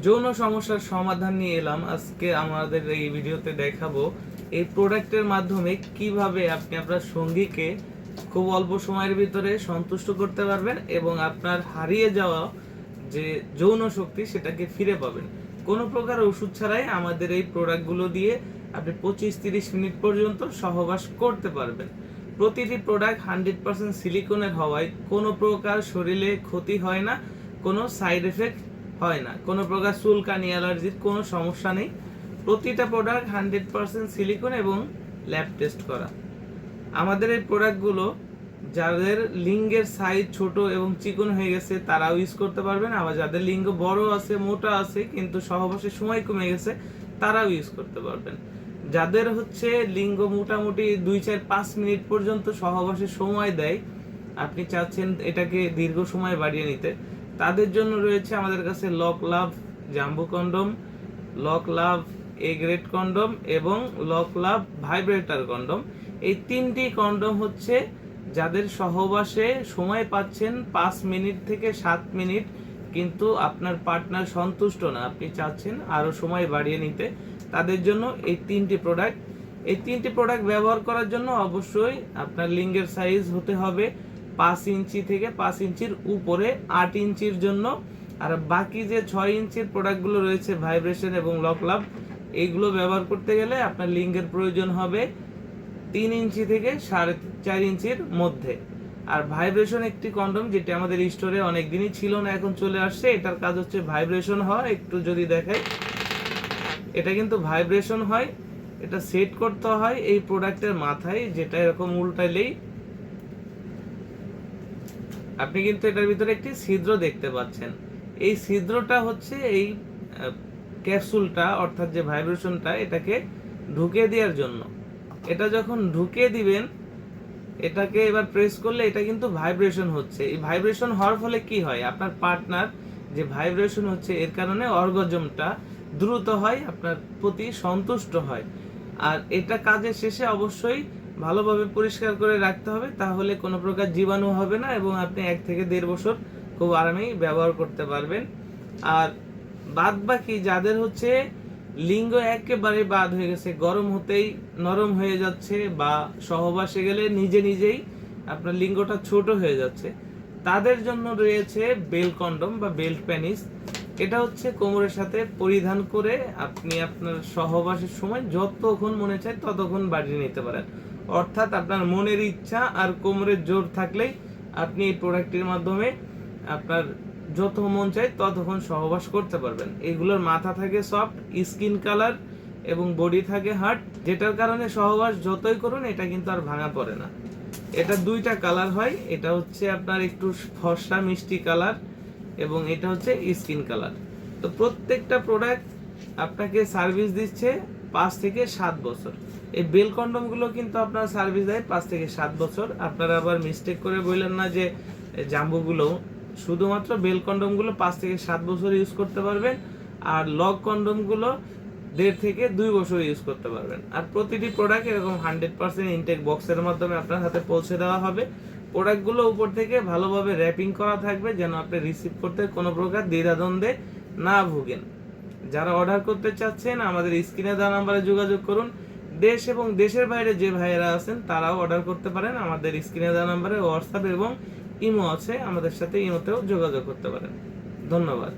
যৌন সমস্যার সমাধান নিয়ে এলাম। আজকে আমাদের এই ভিডিওতে দেখাবো এই প্রোডাক্টের মাধ্যমে কিভাবে আপনি আপনার সঙ্গীকে খুব অল্প সময়ের ভিতরে সন্তুষ্ট করতে পারবেন এবং আপনার হারিয়ে যাওয়া যে যৌন শক্তি সেটাকে ফিরে পাবেন। কোনো প্রকার ওষুধ ছাড়াই আমাদের এই প্রোডাক্টগুলো দিয়ে আপনি 25-30 মিনিট পর্যন্ত সহবাস করতে পারবেন। প্রতিটি প্রোডাক্ট 100% সিলিকনের হওয়ায় কোনো প্রকার শরীরে ক্ষতি হয় না, কোনো সাইড এফেক্ট হয় না, কোনো প্রকার চুলকানি অ্যালার্জির কোনো সমস্যা নেই। প্রতিটা প্রোডাক্ট 100% সিলিকন এবং ল্যাব টেস্ট করা। আমাদের এই প্রোডাক্টগুলো যাদের লিঙ্গের সাইজ ছোট এবং চিকন হয়ে গেছে তারাও ইউজ করতে পারবেন, আবার যাদের লিঙ্গ বড় আছে, মোটা আছে কিন্তু সহবাসের সময় কমে গেছে তারাও ইউজ করতে পারবেন। যাদের হচ্ছে লিঙ্গ মোটামুটি 2-4-5 মিনিট পর্যন্ত সহবাসের সময় দেয়, আপনি চাচ্ছেন এটাকে দীর্ঘ সময় বাড়িয়ে নিতে, তাদের জন্য রয়েছে আমাদের কাছে lock love jumbo condom, lock love A grade condom এবং লক লাভ ভাইব্রেটর কন্ডম। এই তিনটি কন্ডম হচ্ছে যাদের সহবাসে সময় পাচ্ছেন 5 মিনিট থেকে 7 মিনিট কিন্তু আপনার পার্টনার সন্তুষ্ট না, আপনি চাচ্ছেন আরও সময় বাড়িয়ে নিতে, তাদের জন্য এই তিনটি প্রোডাক্ট। এই তিনটি প্রোডাক্ট ব্যবহার করার জন্য অবশ্যই আপনার লিঙ্গের সাইজ হতে হবে 5 ইঞ্চি থেকে 5 ইঞ্চির উপরে, 8 ইঞ্চির জন্য। আর বাকি যে 6 ইঞ্চির প্রোডাক্টগুলো রয়েছে ভাইব্রেশন এবং লক লাভ, এইগুলো ব্যবহার করতে গেলে আপনার লিঙ্গের প্রয়োজন হবে 3 ইঞ্চি থেকে 4.5 ইঞ্চির মধ্যে। আর ভাইব্রেশন একটি কন্ডম যেটা আমাদের স্টোরে অনেকদিনই ছিল না, এখন চলে আসছে। এটার কাজ হচ্ছে ভাইব্রেশন হয়, একটু যদি দেখাই, এটা কিন্তু ভাইব্রেশন হয়। এটা সেট করতে হয় এই প্রোডাক্টের মাথায়, যেটা এরকম উল্টাইলেই আপনি কিন্তু এটার ভিতরে একটি ছিদ্র দেখতে পাচ্ছেন। এই ছিদ্রটা হচ্ছে এই ক্যাপসুলটা অর্থাৎ যে ভাইব্রেশনটা এটাকে ঢুকে দেওয়ার জন্য। এটা যখন ঢুকে দিবেন, এটাকে এবার প্রেস করলে এটা কিন্তু ভাইব্রেশন হচ্ছে। এই ভাইব্রেশন হওয়ার ফলে কি হয়, আপনার পার্টনার যে ভাইব্রেশন হচ্ছে এর কারণে অর্গাজমটা দ্রুত হয়, আপনার প্রতি সন্তুষ্ট হয়। আর এটা কাজের শেষে অবশ্যই ভালোভাবে পরিষ্কার করে রাখতে হবে, তাহলে কোনো প্রকার জীবাণু হবে না এবং আপনি 1 থেকে 1.5 বছর খুব আরামেই ব্যবহার করতে পারবেন। আর বাদ বাকি যাদের হচ্ছে লিঙ্গ একেবারে বাদ হয়ে গেছে, গরম হতেই নরম হয়ে যাচ্ছে বা সহবাসে গেলে নিজে নিজেই আপনার লিঙ্গটা ছোট হয়ে যাচ্ছে, তাদের জন্য রয়েছে বেল কন্ডম বা বেল্ট প্যানিস। এটা হচ্ছে কোমরের সাথে পরিধান করে আপনি আপনার সহবাসের সময় যতক্ষণ মনে চায় ততক্ষণ বাড়িয়ে নিতে পারেন। অর্থাৎ আপনার মনের ইচ্ছা আর কোমরের জোর থাকলেই আপনি এই প্রোডাক্টটির মাধ্যমে আপনার যত মন চায় ততক্ষণ সহবাস করতে পারবেন। এগুলোর মাথা থাকে সফট, স্কিন কালার এবং বডি থাকে হার্ড, যেটার কারণে সহবাস যতই করুন এটা কিন্তু আর ভাঙা পড়ে না। এটা 2টা কালার হয়, এটা হচ্ছে আপনার একটু ফর্সা মিষ্টি কালার এবং এটা হচ্ছে স্কিন কালার। তো প্রত্যেকটা প্রোডাক্ট আপনাকে সার্ভিস দিচ্ছে 5 থেকে 7 বছর। এই বেল কন্ডমগুলো কিন্তু আপনার সার্ভিস দেয় 5 থেকে 7 বছর। আপনারা আবার মিস্টেক করে বললেন না যে জাম্বুগুলো, শুধুমাত্র বেল কন্ডমগুলো 5 থেকে 7 বছর ইউজ করতে পারবেন, আর লক কন্ডমগুলো 1.5 থেকে 2 বছর ইউজ করতে পারবেন। আর প্রতিটি প্রোডাক্ট এরকম 100% ইনটেক বক্সের মাধ্যমে আপনার হাতে পৌঁছে দেওয়া হবে। প্রোডাক্টগুলো উপর থেকে ভালোভাবে র্যাপিং করা থাকবে যেন আপনি রিসিভ করতে কোনো প্রকার দ্বিধাদ্বন্দ্বে না ভুগেন। যারা অর্ডার করতে চাচ্ছেন আমাদের স্ক্রিনে দেওয়া নাম্বারে যোগাযোগ করুন। দেশ এবং দেশের বাইরে যে ভাইয়েরা আছেন তারাও অর্ডার করতে পারেন, আমাদের স্ক্রিনে দেওয়া নাম্বারে হোয়াটসঅ্যাপ এবং ইমো আছে, আমাদের সাথে ইমোতেও যোগাযোগ করতে পারেন। ধন্যবাদ।